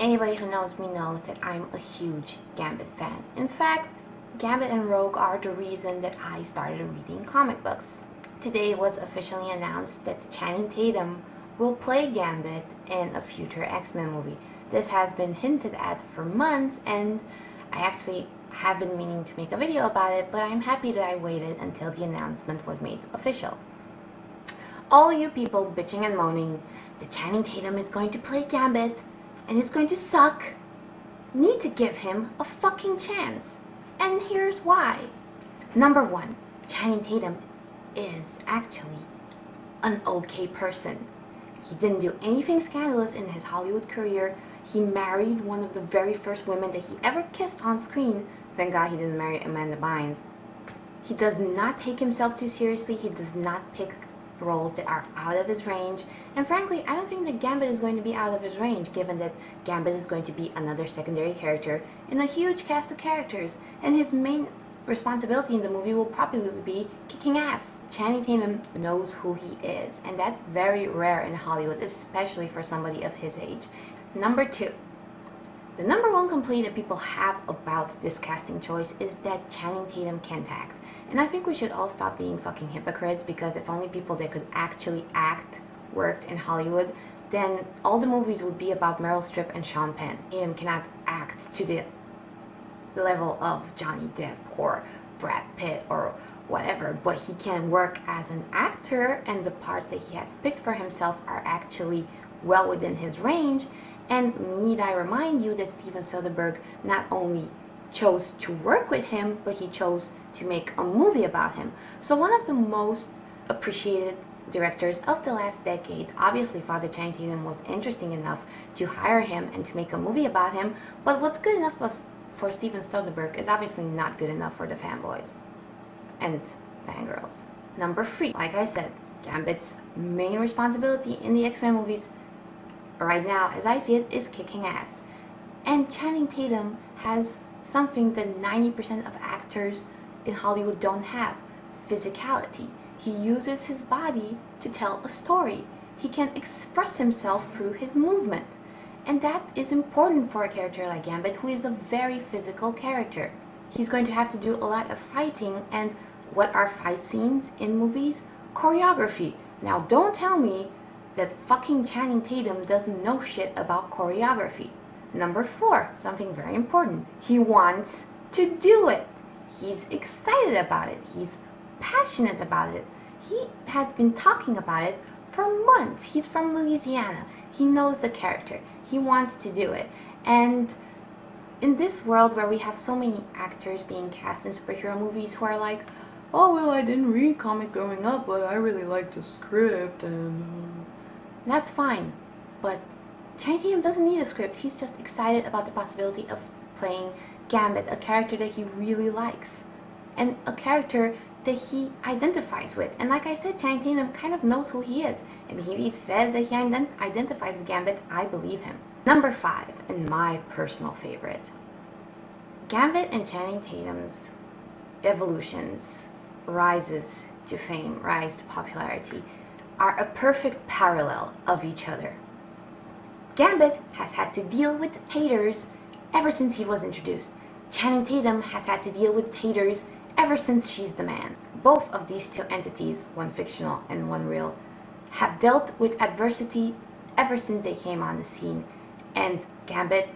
Anybody who knows me knows that I'm a huge Gambit fan. In fact, Gambit and Rogue are the reason that I started reading comic books. Today it was officially announced that Channing Tatum will play Gambit in a future X-Men movie. This has been hinted at for months, and I actually have been meaning to make a video about it, but I'm happy that I waited until the announcement was made official. All you people bitching and moaning that Channing Tatum is going to play Gambit and is going to suck need to give him a fucking chance. And here's why. Number one, Channing Tatum is actually an okay person. He didn't do anything scandalous in his Hollywood career. He married one of the very first women that he ever kissed on screen. Thank God he didn't marry Amanda Bynes. He does not take himself too seriously. He does not pick roles that are out of his range. And frankly, I don't think that Gambit is going to be out of his range, given that Gambit is going to be another secondary character in a huge cast of characters. And his main responsibility in the movie will probably be kicking ass. Channing Tatum knows who he is, and that's very rare in Hollywood, especially for somebody of his age. Number two, the number one complaint that people have about this casting choice is that Channing Tatum can't act. And I think we should all stop being fucking hypocrites, because if only people that could actually act worked in Hollywood, then all the movies would be about Meryl Streep and Sean Penn. Tatum cannot act to the level of Johnny Depp or Brad Pitt or whatever, but he can work as an actor, and the parts that he has picked for himself are actually well within his range. And need I remind you that Steven Soderbergh not only chose to work with him, but he chose to make a movie about him. So one of the most appreciated directors of the last decade obviously thought that Channing Tatum was interesting enough to hire him and to make a movie about him, but what's good enough for Steven Soderbergh is obviously not good enough for the fanboys and fangirls. Number three, like I said, Gambit's main responsibility in the X-Men movies right now, as I see it, is kicking ass. And Channing Tatum has something that 90% of actors in Hollywood don't have: physicality. He uses his body to tell a story. He can express himself through his movement. And that is important for a character like Gambit, who is a very physical character. He's going to have to do a lot of fighting, and what are fight scenes in movies? Choreography. Now don't tell me that fucking Channing Tatum doesn't know shit about choreography. Number four, something very important. He wants to do it. He's excited about it. He's passionate about it. He has been talking about it for months. He's from Louisiana. He knows the character. He wants to do it. And in this world where we have so many actors being cast in superhero movies who are like, oh, well, I didn't read comic growing up, but I really liked the script, and that's fine. But Channing Tatum doesn't need a script. He's just excited about the possibility of playing Gambit, a character that he really likes, and a character that he identifies with. And like I said, Channing Tatum kind of knows who he is, and if he says that he identifies with Gambit, I believe him. Number five, and my personal favorite, Gambit and Channing Tatum's evolutions, rises to fame, rise to popularity, are a perfect parallel of each other. Gambit has had to deal with haters ever since he was introduced. Channing Tatum has had to deal with haters ever since She's the Man. Both of these two entities, one fictional and one real, have dealt with adversity ever since they came on the scene. And Gambit,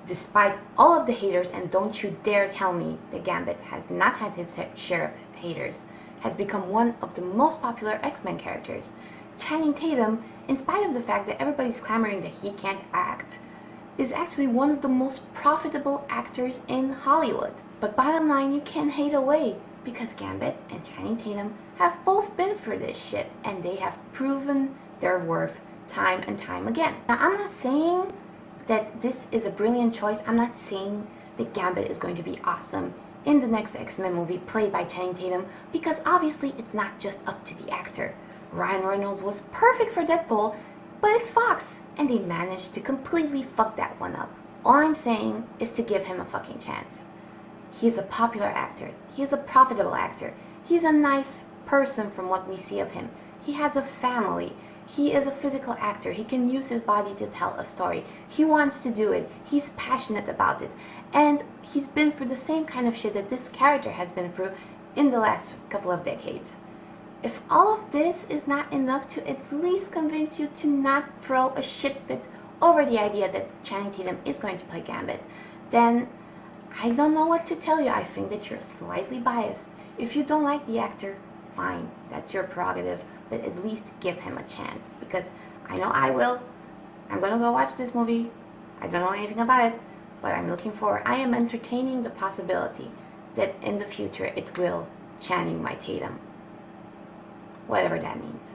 despite all of the haters, and don't you dare tell me that Gambit has not had his share of haters, has become one of the most popular X-Men characters. Channing Tatum, in spite of the fact that everybody's clamoring that he can't act, is actually one of the most profitable actors in Hollywood. But bottom line, you can't hate away, because Gambit and Channing Tatum have both been through this shit, and they have proven their worth time and time again. Now, I'm not saying that this is a brilliant choice. I'm not saying that Gambit is going to be awesome in the next X-Men movie played by Channing Tatum, because obviously it's not just up to the actor. Ryan Reynolds was perfect for Deadpool, but it's Fox, and they managed to completely fuck that one up. All I'm saying is to give him a fucking chance. He's a popular actor. He is a profitable actor. He's a nice person from what we see of him. He has a family. He is a physical actor. He can use his body to tell a story. He wants to do it. He's passionate about it. And he's been through the same kind of shit that this character has been through in the last couple of decades. If all of this is not enough to at least convince you to not throw a shit fit over the idea that Channing Tatum is going to play Gambit, then I don't know what to tell you. I think that you're slightly biased. If you don't like the actor, fine, that's your prerogative, but at least give him a chance, because I know I will. I'm gonna go watch this movie. I don't know anything about it, but I'm looking forward. I am entertaining the possibility that in the future it will Channing my Tatum, whatever that means.